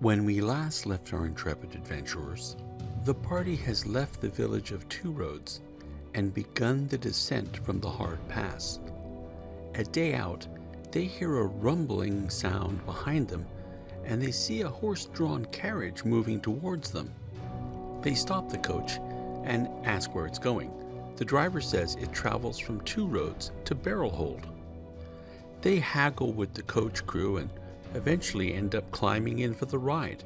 When we last left our intrepid adventurers, the party has left the village of Two Roads and begun the descent from the hard pass. A day out, they hear a rumbling sound behind them, and they see a horse-drawn carriage moving towards them. They stop the coach and ask where it's going. The driver says it travels from Two Roads to Barrelhold. They haggle with the coach crew and eventually end up climbing in for the ride.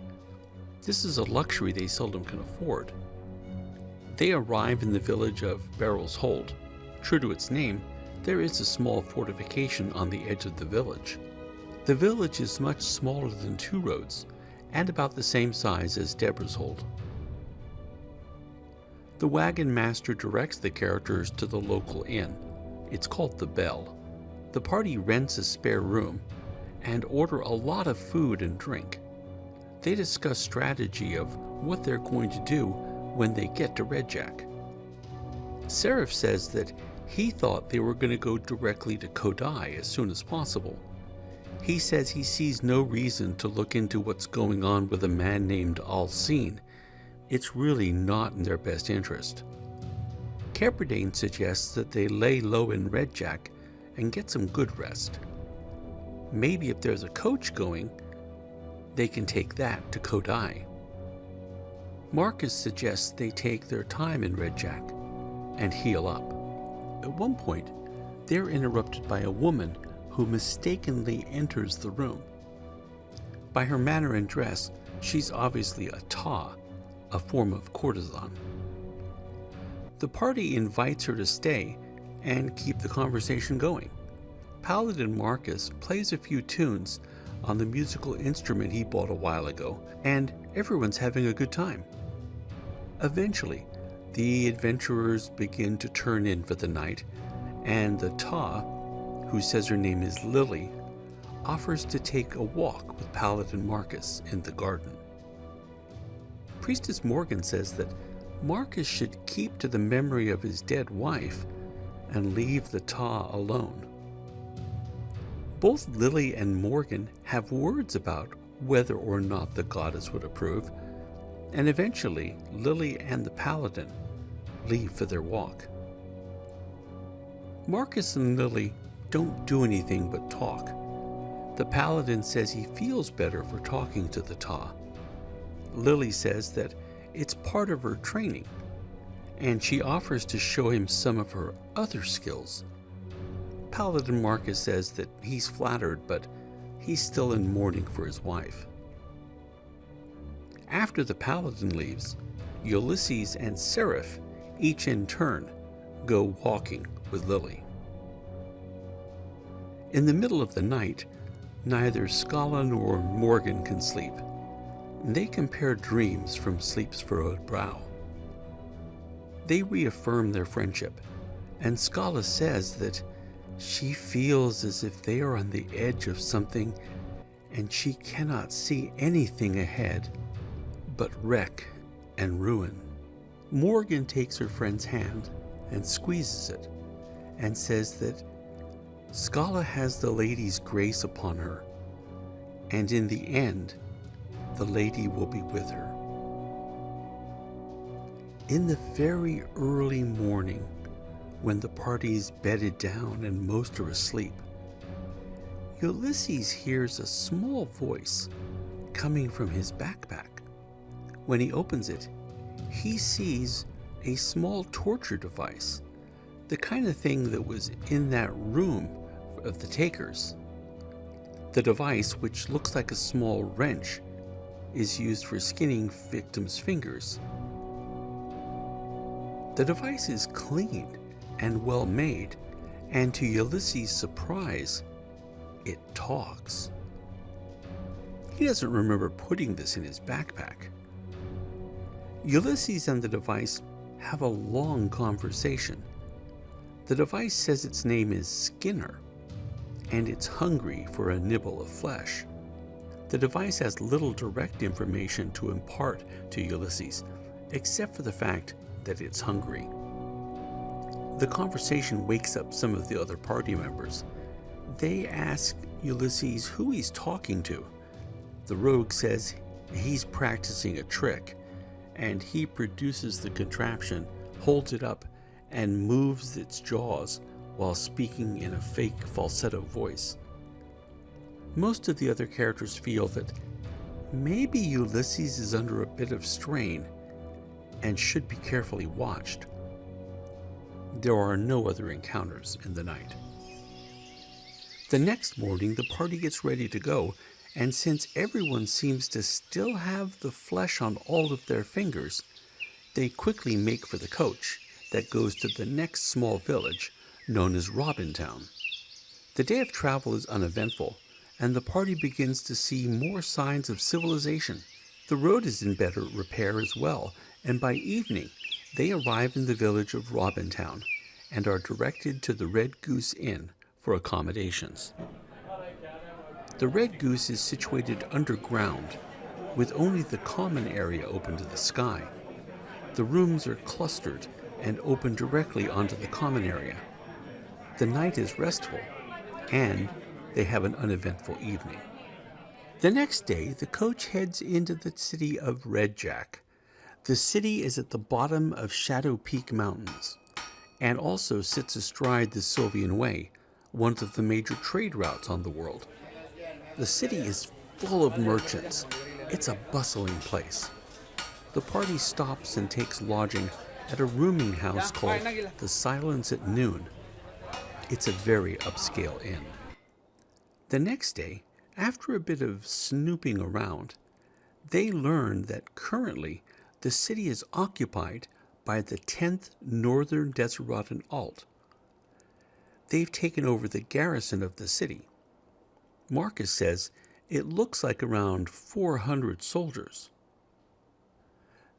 This is a luxury they seldom can afford. They arrive in the village of Barrelhold. True to its name, there is a small fortification on the edge of the village. The village is much smaller than Two Roads and about the same size as Deborahshold. The wagon master directs the characters to the local inn. It's called the Bell. The party rents a spare room and order a lot of food and drink. They discuss strategy of what they're going to do when they get to Red Jack. Seraph says that he thought they were going to go directly to Kodai as soon as possible. He says he sees no reason to look into what's going on with a man named Alcine. It's really not in their best interest. Caperdane suggests that they lay low in Red Jack and get some good rest. Maybe if there's a coach going, they can take that to Kodai. Marcus suggests they take their time in Red Jack and heal up. At one point, they're interrupted by a woman who mistakenly enters the room. By her manner and dress, she's obviously a Ta, a form of courtesan. The party invites her to stay and keep the conversation going. Paladin Marcus plays a few tunes on the musical instrument he bought a while ago, and everyone's having a good time. Eventually, the adventurers begin to turn in for the night, and the Ta, who says her name is Lily, offers to take a walk with Paladin Marcus in the garden. Priestess Morgan says that Marcus should keep to the memory of his dead wife and leave the Ta alone. Both Lily and Morgan have words about whether or not the goddess would approve, and eventually Lily and the Paladin leave for their walk. Marcus and Lily don't do anything but talk. The Paladin says he feels better for talking to the Ta. Lily says that it's part of her training, and she offers to show him some of her other skills. Paladin Marcus says that he's flattered, but he's still in mourning for his wife. After the Paladin leaves, Ulysses and Seraph, each in turn, go walking with Lily. In the middle of the night, neither Scala nor Morgan can sleep. They compare dreams from sleep's furrowed brow. They reaffirm their friendship, and Scala says that she feels as if they are on the edge of something and she cannot see anything ahead but wreck and ruin. Morgan takes her friend's hand and squeezes it and says that Scala has the lady's grace upon her, and in the end, the lady will be with her. In the very early morning, when the party's bedded down and most are asleep, Ulysses hears a small voice coming from his backpack. When he opens it, he sees a small torture device, the kind of thing that was in that room of the takers. The device, which looks like a small wrench, is used for skinning victims' fingers. The device is clean and well made, and to Ulysses' surprise, it talks. He doesn't remember putting this in his backpack. Ulysses and the device have a long conversation. The device says its name is Skinner, and it's hungry for a nibble of flesh. The device has little direct information to impart to Ulysses, except for the fact that it's hungry. The conversation wakes up some of the other party members. They ask Ulysses who he's talking to. The rogue says He's practicing a trick, and he produces the contraption, holds it up, and moves its jaws while speaking in a fake falsetto voice. Most of the other characters feel that maybe Ulysses is under a bit of strain and should be carefully watched. There are no other encounters in the night. The next morning, the party gets ready to go, and since everyone seems to still have the flesh on all of their fingers, they quickly make for the coach that goes to the next small village known as Robintown. The day of travel is uneventful, and the party begins to see more signs of civilization. The road is in better repair as well, and by evening, they arrive in the village of Robintown and are directed to the Red Goose Inn for accommodations. The Red Goose is situated underground, with only the common area open to the sky. The rooms are clustered and open directly onto the common area. The night is restful, and they have an uneventful evening. The next day, the coach heads into the city of Red Jack. The city is at the bottom of Shadow Peak Mountains, and also sits astride the Sylvian Way, one of the major trade routes on the world. The city is full of merchants. It's a bustling place. The party stops and takes lodging at a rooming house called the Silence at Noon. It's a very upscale inn. The next day, after a bit of snooping around, they learn that currently the city is occupied by the 10th Northern Deseradan Alt. They've taken over the garrison of the city. Marcus says it looks like around 400 soldiers.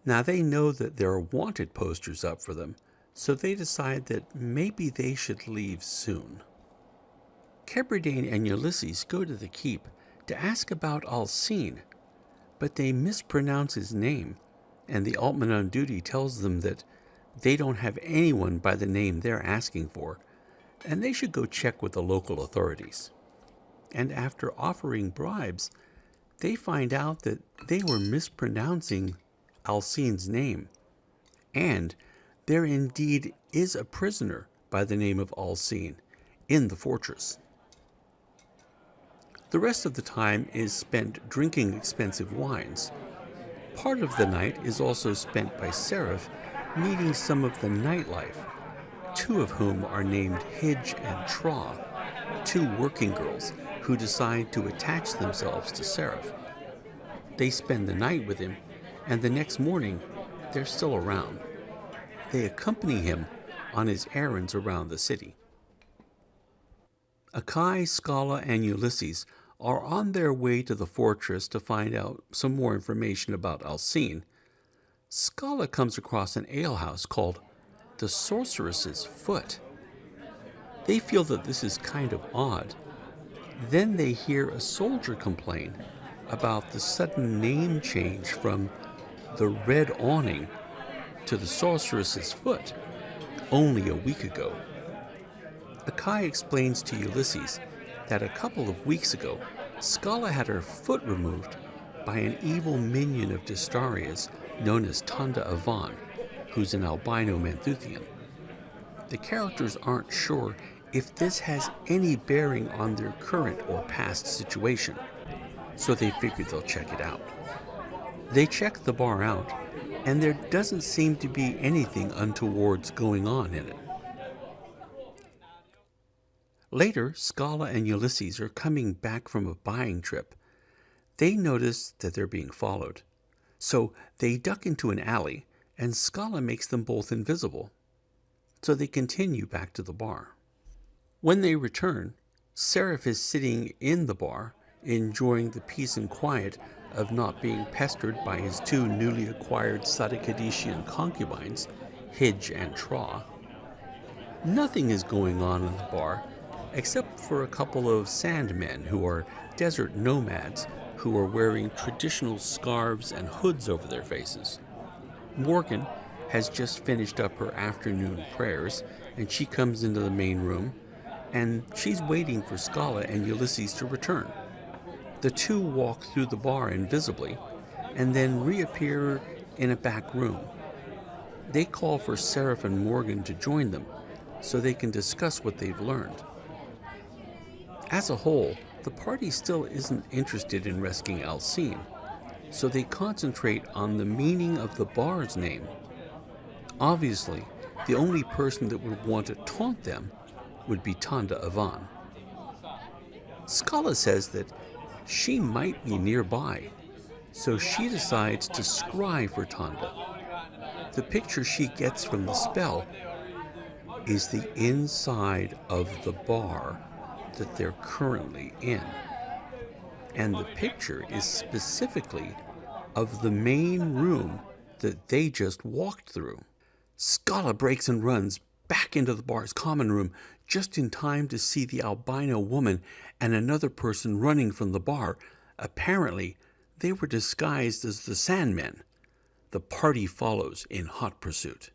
Now they know that there are wanted posters up for them, so they decide that maybe they should leave soon. Kebridane and Ulysses go to the keep to ask about Alcine, but they mispronounce his name, and the Altman on duty tells them that they don't have anyone by the name they're asking for, and they should go check with the local authorities. And after offering bribes, they find out that they were mispronouncing Alcine's name, and there indeed is a prisoner by the name of Alcine in the fortress. The rest of the time is spent drinking expensive wines. Part of the night is also spent by Seraph meeting some of the nightlife, two of whom are named Hidge and Traw, two working girls who decide to attach themselves to Seraph. They spend the night with him, and the next morning they're still around. They accompany him on his errands around the city. Akai, Scala, and Ulysses are on their way to the fortress to find out some more information about Alcine. Scala comes across an alehouse called the Sorceress's Foot. They feel that this is kind of odd. Then they hear a soldier complain about the sudden name change from the Red Awning to the Sorceress's Foot only a week ago. Akai explains to Ulysses that a couple of weeks ago, Scala had her foot removed by an evil minion of Destaria's known as Tanda Avan, who's an albino Mantuthian. The characters aren't sure if this has any bearing on their current or past situation, so they figure they'll check it out. They check the bar out, and there doesn't seem to be anything untowards going on in it. Later, Scala and Ulysses are coming back from a buying trip. They notice that they're being followed, so they duck into an alley, and Scala makes them both invisible. So they continue back to the bar. When they return, Seraph is sitting in the bar, enjoying the peace and quiet of not being pestered by his two newly acquired Sadikadishian concubines, Hidge and Traw. Nothing is going on in the bar, except for a couple of sandmen who are desert nomads who are wearing traditional scarves and hoods over their faces. Morgan has just finished up her afternoon prayers, and she comes into the main room, and she's waiting for Scala and Ulysses to return. The two walk through the bar invisibly, and then reappear in a back room. They call for Seraph and Morgan to join them so they can discuss what they've learned. As a whole, the party still isn't interested in rescuing Alcine, so they concentrate on the meaning of the bar's name. Obviously, the only person that would want to taunt them would be Tanda Avan. Scala says that she might be nearby, so she decides to scry for Tanda. The picture she gets from the spell is the inside of the bar that they're currently in. And the picture is specifically of the main room that they just walked through. Scala breaks and runs back into the bar's common room just in time to see the albino woman and another person running from the bar. Apparently, they were disguised as the Sandmen. The party follows in hot pursuit.